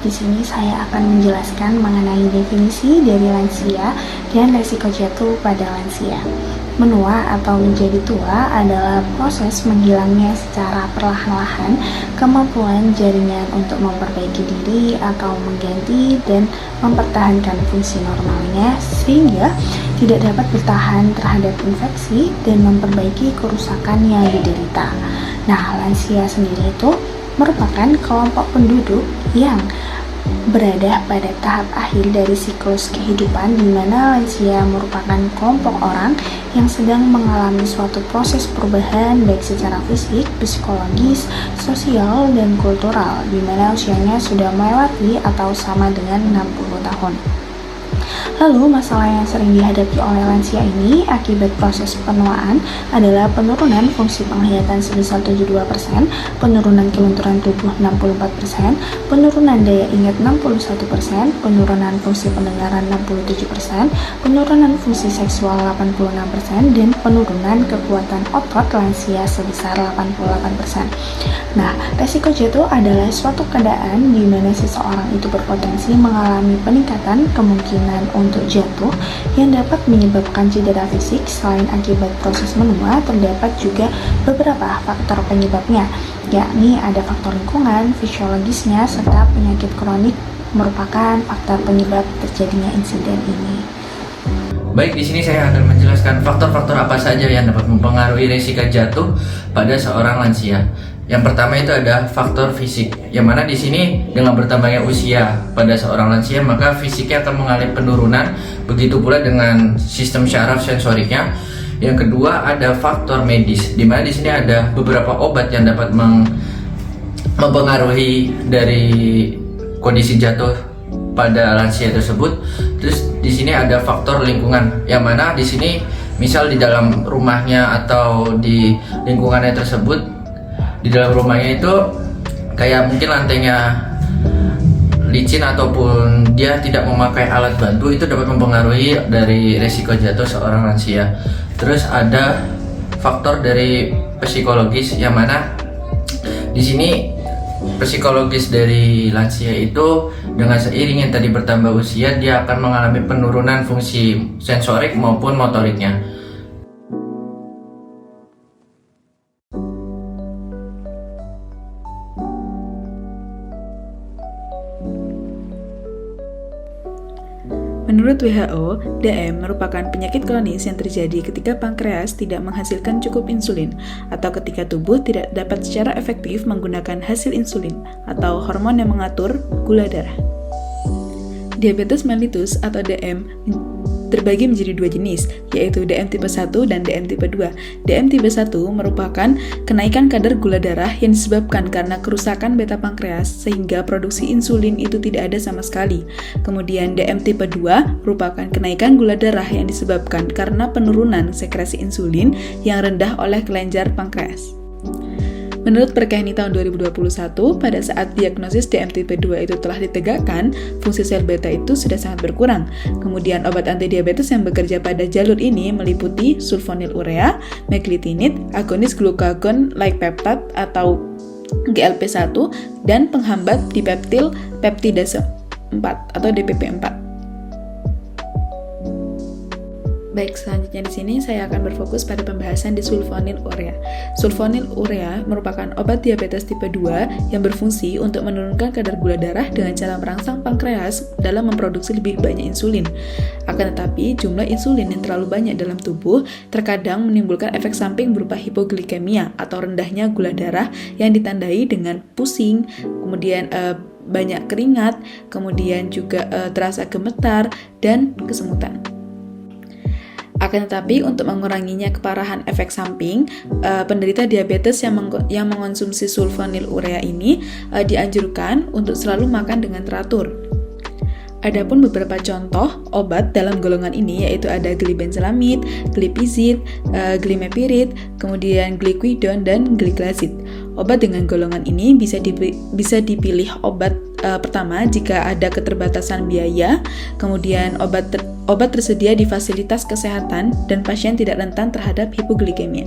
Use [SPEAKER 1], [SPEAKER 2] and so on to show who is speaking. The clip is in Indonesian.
[SPEAKER 1] di sini saya akan menjelaskan mengenai definisi dari lansia dan risiko jatuh pada lansia. Menua atau menjadi tua adalah proses menghilangnya secara perlahan-lahan kemampuan jaringan untuk memperbaiki diri atau mengganti dan mempertahankan fungsi normalnya sehingga tidak dapat bertahan terhadap infeksi dan memperbaiki kerusakan yang diderita. Nah, lansia sendiri itu merupakan kelompok penduduk yang berada pada tahap akhir dari siklus kehidupan, di mana lansia merupakan kelompok orang yang sedang mengalami suatu proses perubahan baik secara fisik, psikologis, sosial, dan kultural, di mana usianya sudah melewati atau sama dengan 60 tahun. Lalu, masalah yang sering dihadapi oleh lansia ini akibat proses penuaan adalah penurunan fungsi penglihatan sebesar 72%, penurunan kelenturan tubuh 64%, penurunan daya ingat 61%, penurunan fungsi pendengaran 67%, penurunan fungsi seksual 86%, dan penurunan kekuatan otot lansia sebesar 88%. Nah, resiko jatuh adalah suatu keadaan di mana seseorang itu berpotensi mengalami peningkatan kemungkinan untuk jatuh yang dapat menyebabkan cedera fisik. Selain akibat proses menua, terdapat juga beberapa faktor penyebabnya, yakni ada faktor lingkungan, fisiologisnya, serta penyakit kronik merupakan faktor penyebab terjadinya insiden ini.
[SPEAKER 2] Baik, di sini saya akan menjelaskan faktor-faktor apa saja yang dapat mempengaruhi risiko jatuh pada seorang lansia. Yang pertama itu ada faktor fisik, yang mana di sini dengan bertambahnya usia pada seorang lansia maka fisiknya akan mengalami penurunan, begitu pula dengan sistem syaraf sensoriknya. Yang kedua ada faktor medis, di mana di sini ada beberapa obat yang dapat mempengaruhi dari kondisi jatuh pada lansia tersebut. Terus di sini ada faktor lingkungan, yang mana di sini misal di dalam rumahnya atau di lingkungannya tersebut, di dalam rumahnya itu kayak mungkin lantainya licin ataupun dia tidak memakai alat bantu, itu dapat mempengaruhi dari resiko jatuh seorang lansia. Terus ada faktor dari psikologis, yang mana di sini psikologis dari lansia itu dengan seiring yang tadi bertambah usia dia akan mengalami penurunan fungsi sensorik maupun motoriknya.
[SPEAKER 3] Menurut WHO, DM merupakan penyakit kronis yang terjadi ketika pankreas tidak menghasilkan cukup insulin atau ketika tubuh tidak dapat secara efektif menggunakan hasil insulin atau hormon yang mengatur gula darah. Diabetes mellitus atau DM terbagi menjadi dua jenis, yaitu DM tipe 1 dan DM tipe 2. DM tipe 1 merupakan kenaikan kadar gula darah yang disebabkan karena kerusakan beta pankreas sehingga produksi insulin itu tidak ada sama sekali. Kemudian DM tipe 2 merupakan kenaikan gula darah yang disebabkan karena penurunan sekresi insulin yang rendah oleh kelenjar pankreas. Menurut Perkehni tahun 2021, pada saat diagnosis DM tipe 2 itu telah ditegakkan, fungsi sel beta itu sudah sangat berkurang. Kemudian obat antidiabetes yang bekerja pada jalur ini meliputi sulfonylurea, meglitinib, agonis glucagon-like peptide atau GLP-1, dan penghambat dipeptil peptidase 4 atau DPP4. Baik, selanjutnya di sini saya akan berfokus pada pembahasan di sulfonylurea. Sulfonylurea merupakan obat diabetes tipe 2 yang berfungsi untuk menurunkan kadar gula darah dengan cara merangsang pankreas dalam memproduksi lebih banyak insulin. Akan tetapi, jumlah insulin yang terlalu banyak dalam tubuh terkadang menimbulkan efek samping berupa hipoglikemia atau rendahnya gula darah yang ditandai dengan pusing, kemudian banyak keringat, kemudian juga terasa gemetar dan kesemutan. Akan tetapi, untuk menguranginya keparahan efek samping, penderita diabetes yang mengonsumsi sulfonylurea ini dianjurkan untuk selalu makan dengan teratur. Adapun beberapa contoh obat dalam golongan ini yaitu ada glibenselamid, glipizid, glimepirid, kemudian gliquidon, dan gliclazid. Obat dengan golongan ini bisa dipilih obat pertama jika ada keterbatasan biaya, kemudian obat tersedia di fasilitas kesehatan dan pasien tidak rentan terhadap hipoglikemia.